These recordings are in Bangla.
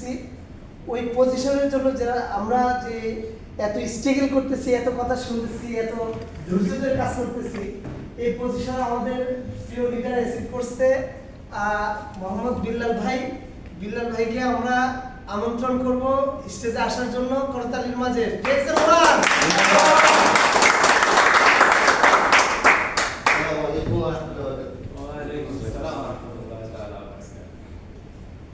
করতেছি, ওই পজিশনের জন্য যারা আমরা যে এত স্ট্রাগল করতেছি, এত কথা শুনতেছি, এত ধৈর্যের কাজ করতেছি, এই পজিশন আমাদের প্রিয় লিডার অ্যাচিভ করছে মোহাম্মদ বিল্লাল ভাই। বিল্লাল ভাইকে আমরা আমন্ত্রণ করব স্টেজে আসার জন্য করতালির মাঝে।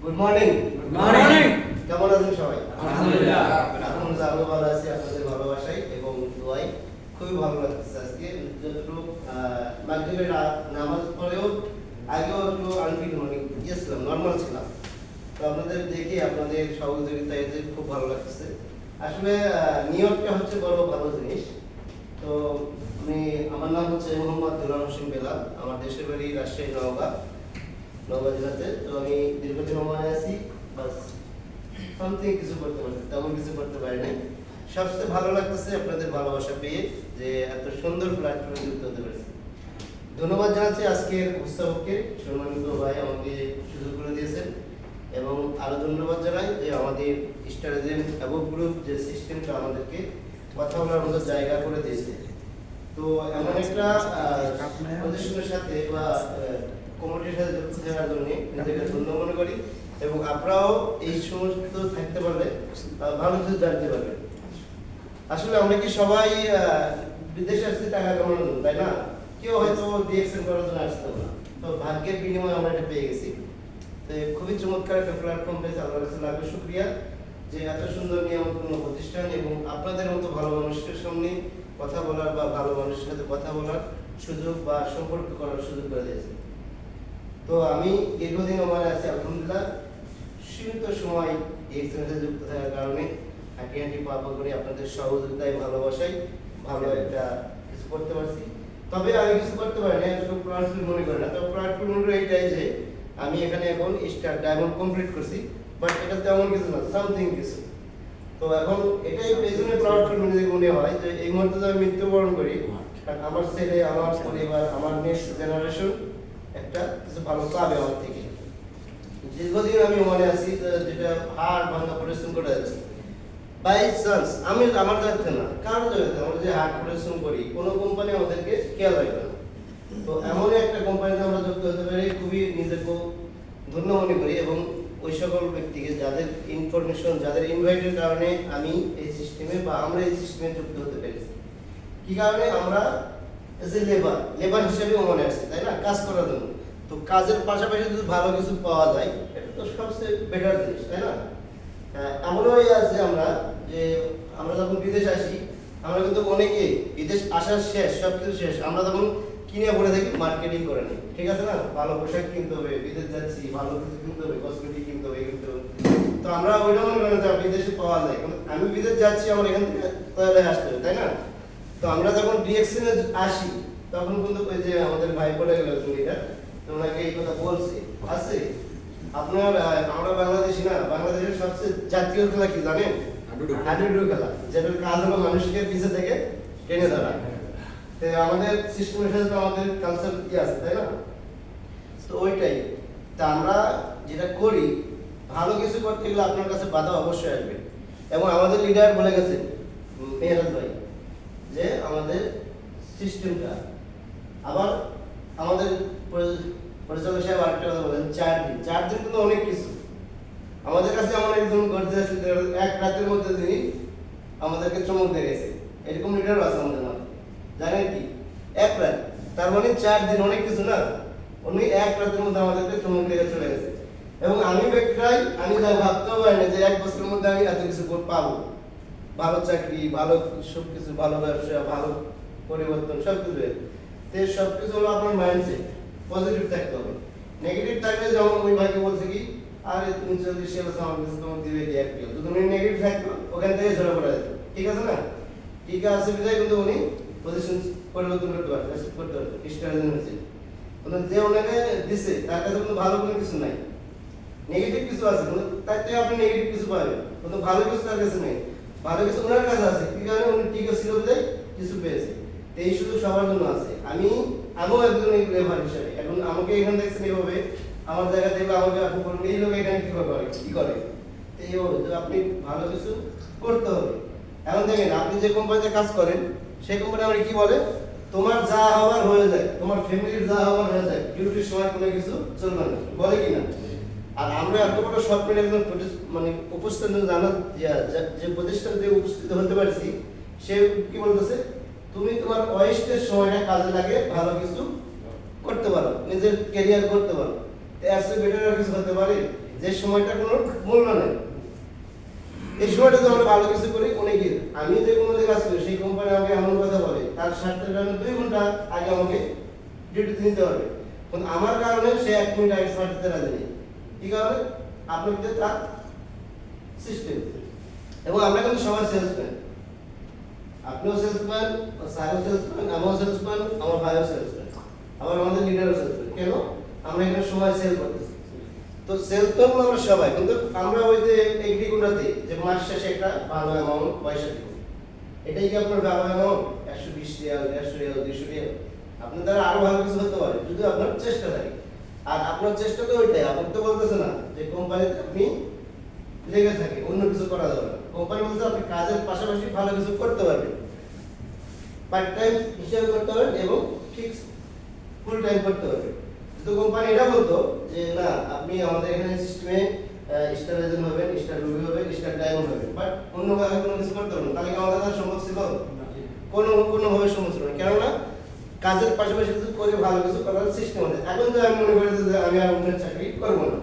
Good morning. Good morning. কেমন আছেন সবাই? আলহামদুলিল্লাহ। আলহামদুলিল্লাহ, আমি ভালো আছি আপনাদের ভালোবাসায় এবং দোয়ায়। খুবই ভালো লাগতেছে আজকে। যতটুকু মাগরিবের নামাজ পড়েও আগেও একটু আনফিল গিয়েছিলাম, নর্মাল ছিলাম। তো আপনাদের দেখে আপনাদের সহযোগিতায় যে খুব ভালো লাগতেছে। আসলে নিয়তটা হচ্ছে বড় ভালো জিনিস। তো আমার নাম হচ্ছে মোহাম্মদ দুলাল হোসেন বেলাল। আমার দেশের বাড়ি রাজশাহী নওগাঁ জেলাতে। তো আমি দীর্ঘদিন সময় আছি, বাস সামথিং কিছু করতে পারছি, তেমন কিছু করতে পারি নাই। সবচেয়ে ভালো লাগতেছে আপনাদের ভালোবাসা পেয়ে, যে এত সুন্দর প্ল্যাটফর্মে যুক্ত হতে পারছি। ধন্যবাদ জানাচ্ছি আজকের উৎসবকে, সম্মানিত ভাই আমাকে সুযোগ করে দিয়েছেন। এবং আরো ধন্যবাদ জানাই যে আমাদের স্টার এজেন্ট অ্যাবভ গ্রুপ যে সিস্টেমটা আমাদেরকে কথা বলার মতো জায়গা করে দিয়েছে। তো এমন একটা প্রতিষ্ঠানের সাথে বা কমিটির সাথে যুক্ত থাকার জন্য নিজেকে ধন্য মনে করি। এবং আপনারাও এই সমস্ত থাকতে পারলে ভালো কিছু জানতে পারবেন। আসলে আমরা কি সবাই বিদেশে আসছি টাকা কামানোর জন্য, তাই না? কেউ হয়তো ডিএক্সএন করার জন্য আসতে না। তো ভাগ্যের বিনিময়ে আমরা এটা পেয়ে গেছি। তো খুবই চমৎকার একটা প্ল্যাটফর্ম পেয়েছে, আল্লাহর কাছে লাখো শুকরিয়া যে এত সুন্দর নিয়মপূর্ণ প্রতিষ্ঠান এবং আপনাদের মতো ভালো মানুষের সামনে কথা বলার বা ভালো মানুষের সাথে কথা বলার সুযোগ বা সম্পর্ক করার সুযোগ করে দিয়েছে। তো আমি দীর্ঘদিন আমার আছি আলহামদুলিল্লাহ। সীমিত সময় এই সাথে যুক্ত থাকার কারণে হাঁটি হাঁটি পাপা করে আপনাদের সহযোগিতায় ভালোবাসাই ভালো একটা কিছু করতে পারছি। তবে আমি কিছু করতে পারি না, একটু প্রাউডফুল মনে করি না। তো প্রাউডফুল মনে করি এইটাই যে আমি এখানে এখন স্টার ডায়মন্ড কমপ্লিট করছি, বাট এটা তেমন কিছু না, সামথিং কিছু। তো এখন এটাই পেছনে প্রাউডফুল মনে হয় যে এই মুহূর্তে যদি আমি মৃত্যুবরণ করি, কারণ আমার ছেলে, আমার পরিবার, আমার নেক্সট জেনারেশন একটা কিছু ভালো পাবে আমার থেকে। দীর্ঘদিন আমি মনে আছি যেটা হাড় ভাঙা পরিশ্রম করে যাচ্ছি। বাই চান্স আমি আমার দায়িত্ব না, কারো দায়িত্ব, আমরা যে হাড় পরিশ্রম করি কোনো কোম্পানি আমাদেরকে খেয়াল রাখবে না। তো এমন একটা কোম্পানিতে আমরা যুক্ত হতে পারি, খুবই নিজেকে ধন্য মনে করি। এবং ওই সকল ব্যক্তিকে যাদের ইনফরমেশন, যাদের ইনভাইটের কারণে আমি এই সিস্টেমে বা আমরা এই সিস্টেমে যুক্ত হতে পেরেছি। কি কারণে? আমরা এজ এ লেবার হিসেবেও মনে আসছে, তাই না? কাজ করার জন্য। তো কাজের পাশাপাশি যদি ভালো কিছু পাওয়া যায়, এটা তো সবচেয়ে বেটার জিনিস, তাই না? এমনও আছে আমরা যে আমরা যখন বিদেশ আসি, আমরা কিন্তু অনেকে বিদেশ আসার শেষ, সবকিছু শেষ, আমরা তখন কিনে পড়ে থাকি মার্কেটিং করে নিই, ঠিক আছে না? ভালো পোশাক কিনতে হবে, বিদেশ যাচ্ছি, ভালো কিছু কিনতে হবে, কসমেটিক কিনতে হবে, কিনতে হবে। তো আমরা ওইটা মনে করি যে বিদেশে পাওয়া যায়, আমি বিদেশ যাচ্ছি, আমার এখান থেকে তাহলে আসতে হবে, তাই না? তো আমরা যখন ডিএক্সএনে আসি, তখন কিন্তু ওই যে আমাদের ভাই বলে গেল এটা, তোমাকে এই কথা বলছে আছে। আপনার আমরা বাংলাদেশি না, বাংলাদেশের সবচেয়ে জাতীয় খেলা কি জানেন? হাডুডু খেলা, যেটার কাজ হলো মানুষকে পিছে থেকে টেনে ধরা। তো আমাদের সিস্টেমের সাথে আমাদের কালচার কি আছে, তাই না? তো ওইটাই। তা আমরা যেটা করি, ভালো কিছু করতে গেলে আপনার কাছে বাধা অবশ্যই আসবে। এবং আমাদের লিডার বলে গেছে মেহরাজ ভাই যে আমাদের সিস্টেমটা, আবার আমাদের পরিচালক সাহেব আরেকটা কথা বলেন, 4 দিন কিন্তু অনেক কিছু। আমাদের কাছে এমন একজন গর্জিয়াস লিডার, এক রাতের মধ্যে তিনি আমাদেরকে চমক দিয়ে গেছে। এরকম লিডারও আছে আমাদের মাঝে, জানেন কি? এক রাত, তার মানে 4 দিন অনেক কিছু না। উনি এক রাতের মধ্যে আমাদেরকে চমক দিয়ে চলে গেছে। এবং আমি আমি যা ভাবতেও পারি না যে 1 বছরের মধ্যে আমি এত কিছু পাবো। ভালো চাকরি, ভালো সব কিছু, ভালো ব্যবসা, ভালো পরিবর্তন, সবকিছু। তো সবকিছু হলো আপনার মাইন্ডসেট, পজিটিভ থাকতে হবে। নেগেটিভ থাকলে যেমন ওই ভাইকে বলছে কি, আরে তুমি যদি সেবা আমার কাছে তোমার দিবে কি এক তো তুমি নেগেটিভ থাকলো, ওখান থেকে ঝরে পড়া যেত, ঠিক আছে না? ঠিক আছে, বিদায় কিন্তু উনি পজিশন পরিবর্তন করতে পারবে, করতে পারবে, স্ট্র্যাটেজি হচ্ছে। যে ওনাকে দিছে তার কাছে কোনো ভালো কোনো কিছু নাই, নেগেটিভ কিছু আছে, তার থেকে আপনি নেগেটিভ কিছু পাবেন, কিন্তু ভালো কিছু তার কাছে নেই। ভালো কিছু ওনার কাছে আছে, কি কারণে উনি ঠিক ছিল বিদায় কিছু পেয়েছে। এই শুধু সবার জন্য আছে। আমিও একজন লেবার হিসেবে, এখন আমাকে এখানে দেখছেন এইভাবে, আমার জায়গা থেকে আমাকে আপনি বলুন এই লোক এখানে কি করে। এইভাবে তো আপনি ভালো কিছু করতে হবে। এখন দেখেন আপনি যে কোম্পানিতে কাজ করেন সেই কোম্পানি আমরা কি বলে, তোমার যা হওয়ার হয়ে যায়, তোমার ফ্যামিলির যা হওয়ার হয়ে যায়, ডিউটির সময় কোনো কিছু চলবে না, বলে কি না? আর আমরা এত বড় সফটওয়্যার একজন মানে উপস্থান জানা যে প্রতিষ্ঠানতে উপস্থিত হতে পারছি, সে কি বলতেছে, তুমি তোমার ওয়েস্টের সময়টা কাজে লাগে ভালো কিছু করতে পারো, নিজের ক্যারিয়ার করতে পারো। এর চেয়ে বেটার আর কিছু হতে পারে যে সময়টা কোনো মূল্য নেই। এই সময়টা যদি আমরা ভালো কিছু করি, অনেকে আমি যে কোম্পানিতে কাজ করি সেই কোম্পানি আমাকে এমন কথা বলে তার স্বার্থের কারণে 2 ঘন্টা আগে আমাকে ডিউটিতে নিতে হবে, কিন্তু আমার কারণে সে 1 মিনিট আগে স্টার্ট দিতে রাজি নেই। কি কারণে? আপনাদের তার সিস্টেম। এবং আমরা কিন্তু সবাই সেলসম্যান, আপনিও সেলসম্যান, স্যারও সেলসম্যান, আমিও সেলসম্যান, আমার ভাইও সেলসম্যান, আবার আমাদের লিডারও সেলসম্যান। কেন? আমরা এখানে সময় সেল করতেছি। তো সেলস তো আমরা সবাই, কিন্তু আমরা ওই যে এগ্রি গুণাতে যে মাস শেষে একটা ভালো অ্যামাউন্ট পয়সা দিব, এটাই কি আপনার ভালো অ্যামাউন্ট? 120 Real, 150 Real, 200 Real. আপনার দ্বারা আরো ভালো কিছু হতে পারে যদি আপনার চেষ্টা থাকে। আর আপনার চেষ্টা তো ওইটাই, আপনি তো বলতেছে না যে কোম্পানিতে আপনি লেগে থাকে অন্য কিছু করা যাবে না। কোম্পানি বলতে আপনি কাজের পাশাপাশি ভালো কিছু করতে পারবেন, পার্ট টাইম হিসেবে করতে পারবেন এবং ফিক্স ফুল টাইম করতে পারবেন। তো কোম্পানি এটা বলতো যে না, আপনি আমাদের এখানে সিস্টেমে স্টার এজেন্ট হবেন, স্টার রুবি হবেন, স্টার ডায়মন্ড হবেন, বাট অন্য ভাবে কোনো কিছু করতে পারবেন, তাহলে কি আমাদের কাছে সম্ভব ছিল? কোনোভাবে সম্ভব ছিল না। কেননা কাজের পাশাপাশি কিছু করে ভালো কিছু করার সিস্টেম আছে। এখন তো আমি মনে করি যে আমি আর অন্য চাকরি করবো না,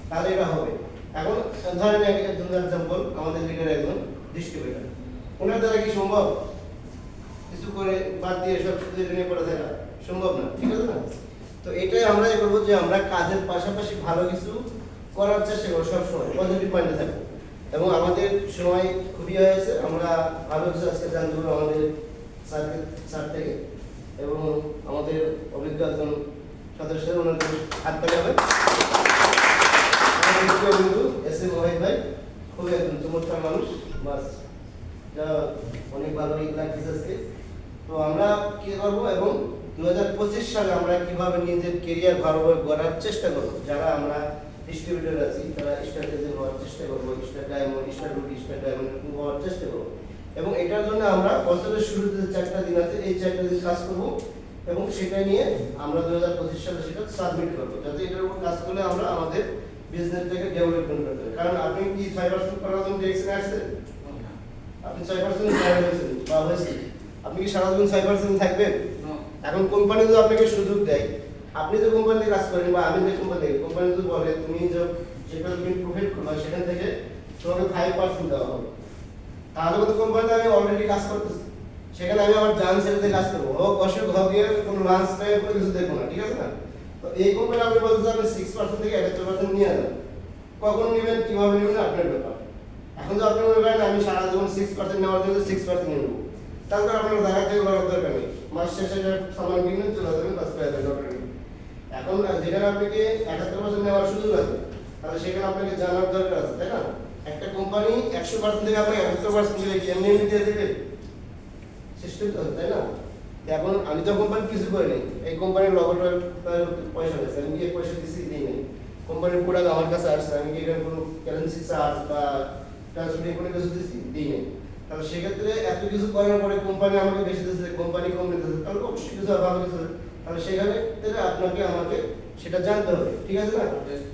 তাহলে এটা হবে। এখন ধরেন একজন এক্সাম্পল, আমাদের লিডার একজন ডিস্ট্রিবিউটর, ওনার দ্বারা কি সম্ভব কিছু করে বাদ দিয়ে সব কিছু নিয়ে পড়ে থাকা? সম্ভব না, ঠিক আছে না? তো এটাই আমরা করবো যে আমরা কাজের পাশাপাশি ভালো কিছু করার চেষ্টা করবো, সবসময় পজিটিভ মাইন্ডে থাকবো। এবং আমাদের সময় খুবই হয়েছে, আমরা ভালো কিছু আজকে জানতে পারবো আমাদের স্যার থেকে, এবং আমাদের অভিজ্ঞ একজন সদস্য, ওনাদের হাত তালি হবে। এস এম ওয়াহিদ ভাই খুবই একজন চমৎকার মানুষ, বাস যা অনেক ভালো লাগতেছে আজকে। তো আমরা কি করবো, এবং 2025 সালে আমরা কিভাবে নিজের কেরিয়ার ভালোভাবে গড়ার চেষ্টা করবো। যারা আমরা ডিস্ট্রিবিউটর আছি তারা স্টার এজেন্ট হওয়ার চেষ্টা করবো, star diamond, star Ruby, star diamond হওয়ার চেষ্টা করবো। এবং এটার জন্য আমরা বছরের শুরুতে যে 4টা দিন আছে, এই 4টা দিন কাজ করবো, এবং সেটা নিয়ে আমরা 2025 সালে সেটা সাবমিট করবো, যাতে এটার উপর কাজ করলে আমরা আমাদের বিজনেসটাকে ডেভেলপমেন্ট করতে পারি। কারণ আপনি কি 5% করার জন্য ডিরেকশনে আসছেন? আপনি 6% হয়েছেন বা হয়েছে, আপনি কি সারা জীবন 6% থাকবেন? এখন কোম্পানি যদি আপনাকে সুযোগ দেয়, আপনি যে কোম্পানিতে কাজ করেন বা আমি যে কোম্পানি যদি বলে তুমি যেটা তুমি প্রফিট করবে সেখান থেকে তোমাকে 5% দেওয়া হবে, তাহলে কিন্তু কোম্পানিতে আমি অলরেডি কাজ করতেছি, সেখানে আমি আমার জান ছেড়ে দিয়ে কাজ করবো, হোক অসুখ হোক, কোনো লাঞ্চ টাইম কোনো কিছু দেখবো না, ঠিক আছে না? তো এই কোম্পানি আপনি বলতে আপনি 6% থেকে 71% নিয়ে যান, কখন নেবেন কিভাবে নেবেন আপনার ব্যাপার। এখন তো আপনি মনে করেন আমি সারা জীবন 6% নেওয়ার জন্য 6% নিয়ে নেবো, তারপর আপনার জায়গা থেকে করার দরকার নেই, মাস শেষে সামান কিনে চলে যাবেন, বাস পেয়ে যাবেন ডক্টর। এখন যেখানে আপনাকে 71% নেওয়ার সুযোগ আছে, তাহলে সেখানে আপনাকে জানার দরকার আছে, তাই না? একটা কোম্পানি 100% থেকে আপনাকে 71% দিলে কি এমনি দিয়ে দেবে? সিস্টেম তো, তাই না? এখন আমি তো কোম্পানি কিছু করি নাই, এই কোম্পানির লগোটার পয়সা গেছে, আমি গিয়ে পয়সা দিচ্ছি দিই নাই, কোম্পানির প্রোডাক্ট আমার কাছে আসছে, আমি কি এখানে কোনো কারেন্সি চার্জ বা ট্রান্সফার কোনো কিছু দিচ্ছি দিই নাই। তাহলে সেক্ষেত্রে এত কিছু করার পরে কোম্পানি আমাকে বেশি দিচ্ছে, কোম্পানি কম দিতেছে, তাহলে অবশ্যই কিছু ভালো কিছু, তাহলে সেখানে আপনাকে আমাকে সেটা জানতে হবে, ঠিক আছে না?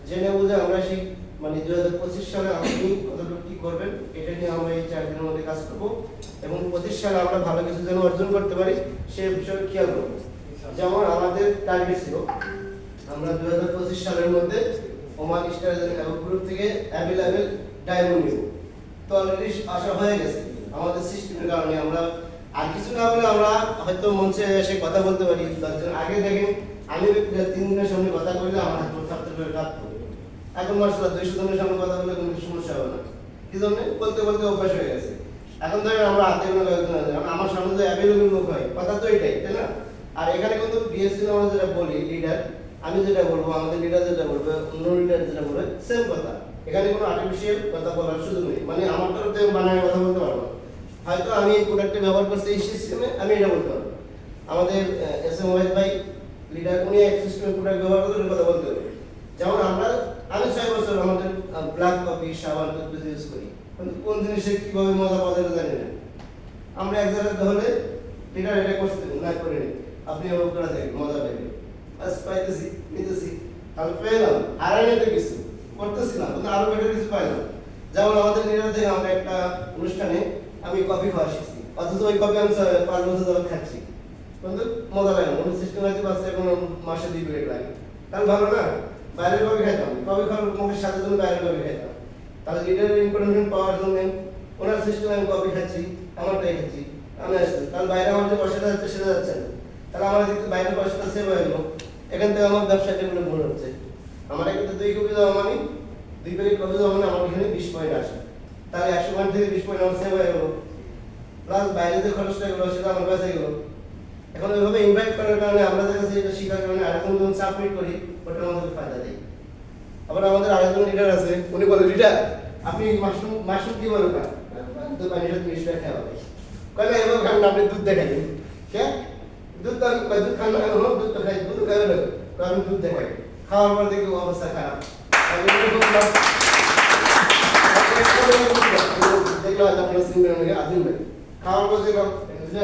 জেনে বুঝে আমরা সেই মানে 2025 সালে আপনি কতটুকু কি করবেন এটা নিয়ে আমরা এই 4 দিনের মধ্যে কাজ করবো, এবং 25 সালে আমরা ভালো কিছু যেন অর্জন করতে পারি সে বিষয়ে খেয়াল করবো। যেমন আমাদের টার্গেট ছিল আমরা 2025 সালের মধ্যে ওমান স্টার গ্রুপ থেকে অ্যাভেলেবেল ডায়মন্ড নিব। তো অলরেডি আশা হয়ে গেছে আমাদের সিস্টেমের কারণে, আমরা আর কিছু না বলে আমরা হয়তো মঞ্চে এসে কথা বলতে পারি। আগে দেখেন আমি 3 দিনের সামনে কথা বললে আমার হাত থাকতে করে কাঁপতো, এখন মাসলা 200 জনের সামনে কথা বললে কোনো সমস্যা হবে না, কি জন্য বলতে বলতে অভ্যাস হয়ে গেছে। এখন ধরেন আমরা হাতে কোনো কয়েকজন আছে, আমার সামনে যে অ্যাভেলেবল লোক হয় কথা তো এটাই, তাই না? আর এখানে কিন্তু বিএসসি আমরা যেটা বলি লিডার, আমি যেটা বলবো, আমাদের লিডার যেটা বলবে, অন্য লিডার যেটা বলবে, সেম কথা। এখানে কোনো আর্টিফিশিয়াল কথা বলার সুযোগ নেই, মানে আমার তরফ থেকে বানায় কথা বলতে পারবো না। হয়তো আমি এই প্রোডাক্টটা ব্যবহার করছি এই সিস্টেমে, আমি এটা বলতে পারবো। আমাদের এস এম ওয়াহিদ ভাই লিডার, উনি এক সিস্টেমে প্রোডাক্ট ব্যবহার করে কথা বলতে পারবে। যেমন আমি 6 বছর আমাদের ব্ল্যাক কফি সাবান টুথপেস্ট ইউজ করি, কিন্তু কোন জিনিসে কিভাবে মজা পাওয়া যাবে জানি না। আমরা এক জায়গায় হলে লিডার এটা করতে না করে নি, আপনি এভাবে করে দেখেন মজা পাইবেন। আজ পাইতেছি নিতেছি, আমি পেলাম হারাই নিতে কিছু করতেছি না, কিন্তু আরো বেটার কিছু পাইলাম। যেমন আমাদের লিডার থেকে আমরা একটা অনুষ্ঠানে আমি কফি খাওয়া শিখছি, অথচ ওই কফি আমি 5 বছর ধরে খাচ্ছি, কিন্তু মজা লাগে না। সিস্টেম আছে বাচ্চা এখন মাসে 2 প্লেট লাগে, তাহলে ভালো না? বাইরের কফি খাইতাম, কফি খাওয়ার মুখের সাথে জন্য বাইরের কফি খাইতাম, তাহলে লিডারের ইনফরমেশন পাওয়ার জন্য ওনার সিস্টেমে আমি কফি খাচ্ছি, আমারটাই খাচ্ছি, আমি আসছি, তাহলে বাইরে আমার যে পয়সাটা যাচ্ছে সেটা যাচ্ছে না, তাহলে আমার যদি বাইরের পয়সাটা সেভ হয়ে গেলো, এখান থেকে আমার ব্যবসাটা গুলো মনে হচ্ছে। আমার কিন্তু 2 কপি দেওয়া মানে 2 প্যাকেট কফি দেওয়া মানে আমার এখানে 20 পয়েন্ট আসে, তাহলে 100 পয়েন্ট থেকে 20 পয়েন্ট আমার সেভ হয়ে গেলো, প্লাস বাইরে যে খরচটা গেলো সেটা আমার কাছে গেলো। এখন ওইভাবে ইনভাইট করার কারণে আমরা যে কাছে এটা শিখার কারণে আরেকজন যখন সাবমিট করি ওটা আমাদের ফায়দা দেয়। আবার আমাদের আরেকজন লিডার আছে, উনি বলে লিডার আপনি মাশরুম কি বলবেন না, তো পানির সাথে মিশিয়ে খাওয়া হবে, কয় না এভাবে খান না, আপনি দুধ দেখাবেন। কে দুধ তো দুধ খান না, কেন দুধ তো খাই, দুধ খাবেন না, আমি দুধ দেখাই, খাওয়ার পর দেখি অবস্থা খারাপ। দেখলাম আপনার সিনিয়র আজিম ভাই খাওয়ার পর দেখলাম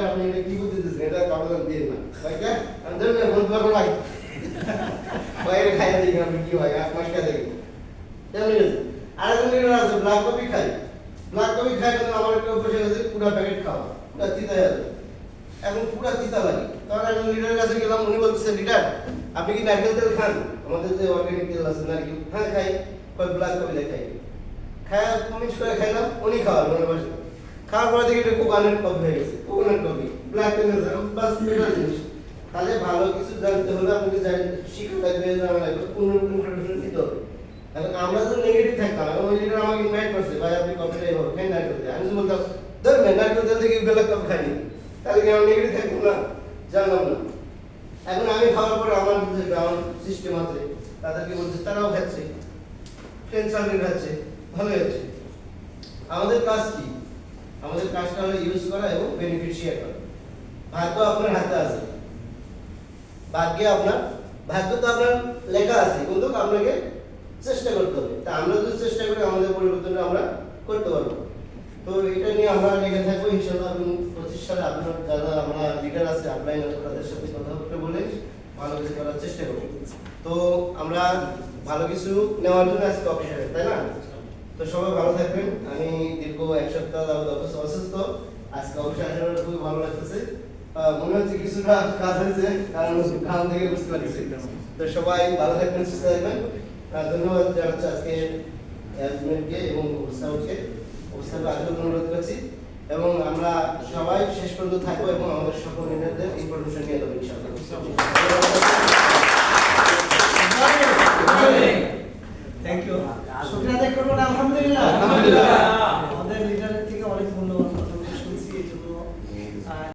আপনি এটা কি করতে দিচ্ছেন, এটা কাগজ দিয়ে না ভাই, কে আমি ধরেন না বলতে পারবো না বাইরে খাই দেখি আপনি কি হয় 8 মাস খাই দেখি তেমনি গেছে। আরেকজন লিডার আছে ব্ল্যাক কফি খাই, ব্ল্যাক কফি খাই কিন্তু আমার একটা অভ্যাস হয়ে গেছে পুরো প্যাকেট খাওয়া, পুরো তিতা হয়ে যাবে, এখন পুরো তিতা লাগে। তখন একজন লিডারের কাছে গেলাম, উনি বলতেছে লিডার আপনি কি নারকেল তেল খান, আমাদের যে অর্গানিক তেল আছে নারকেল, হ্যাঁ খাই, ব্ল্যাক কফি খাই, খায় মিক্স করে খাইলাম, উনি খাওয়ার মনে বসে খাওয়ার পরে দেখি এটা কোকোনাট কফি হয়ে গেছে, কোকোনাট কফি ব্ল্যাক টেল বাস মেটাল জিনিস। তাহলে ভালো কিছু জানতে হলে আপনাকে শিখে লাগবে, জানা লাগবে, কোনো ইনফরমেশন দিতে হবে। এখন আমরা তো নেগেটিভ থাকতাম, এখন ওই লিডার আমাকে ইনভাইট করছে ভাই আপনি কফিটা এইভাবে খাই নারকেল তেল, আমি বলতাম ধরবেন নারকেল তেল থেকে ব্ল্যাক কফি খাইনি, তাহলে কি আমি নেগেটিভ থাকবো না, জানলাম না। এখন আমি খাওয়ার পরে আমার যে গ্রাউন্ড সিস্টেম আছে তাদেরকে বলছে, তারাও খাচ্ছে, ফ্রেন্ড সার্কেল খাচ্ছে, ভালো হচ্ছে। আমাদের কাজ কি? আমাদের কাজটা হলো ইউজ করা এবং বেনিফিট শেয়ার করা। ভাগ্য আপনার হাতে আছে, ভাগ্য তো আপনার লেখা আছে, কিন্তু আপনাকে চেষ্টা করতে হবে। তা আমরা যদি চেষ্টা করি আমাদের পরিবর্তনটা আমরা করতে পারবো। তো এটা নিয়ে আমরা লেগে থাকবো ইনশাআল্লাহ। 25 সালে আপনার যারা আমরা লিডার আছে আপলাইন তাদের সাথে কথা বলে ভালো কিছু করার চেষ্টা করব। তো আমরা ভালো কিছু নেওয়ার জন্য আজকে অফিসে, তাই না? তো সবাই ভালো থাকবেন। আমি দীর্ঘ 1 সপ্তাহ অসুস্থ, আজকে অফিসে আসার খুবই ভালো লাগতেছে। মনে হচ্ছে কিছুটা কাজ হয়েছে, কারণ কান থেকে বুঝতে পারছি। তো সবাই ভালো থাকবেন, সুস্থ থাকবেন। ধন্যবাদ জানাচ্ছি আজকে অ্যাডমিনকে এবং উপস্থাপককে আসার অনুরোধ করছি, এবং আমরা সবাই শেষ পর্যন্ত থাকবো এবং আমাদের সকল লিডারদের ইনফরমেশন নিয়ে দেবো ইনশাআল্লাহ। Thank you. শুকরিয়া আদায় করবেন। আলহামদুলিল্লাহ।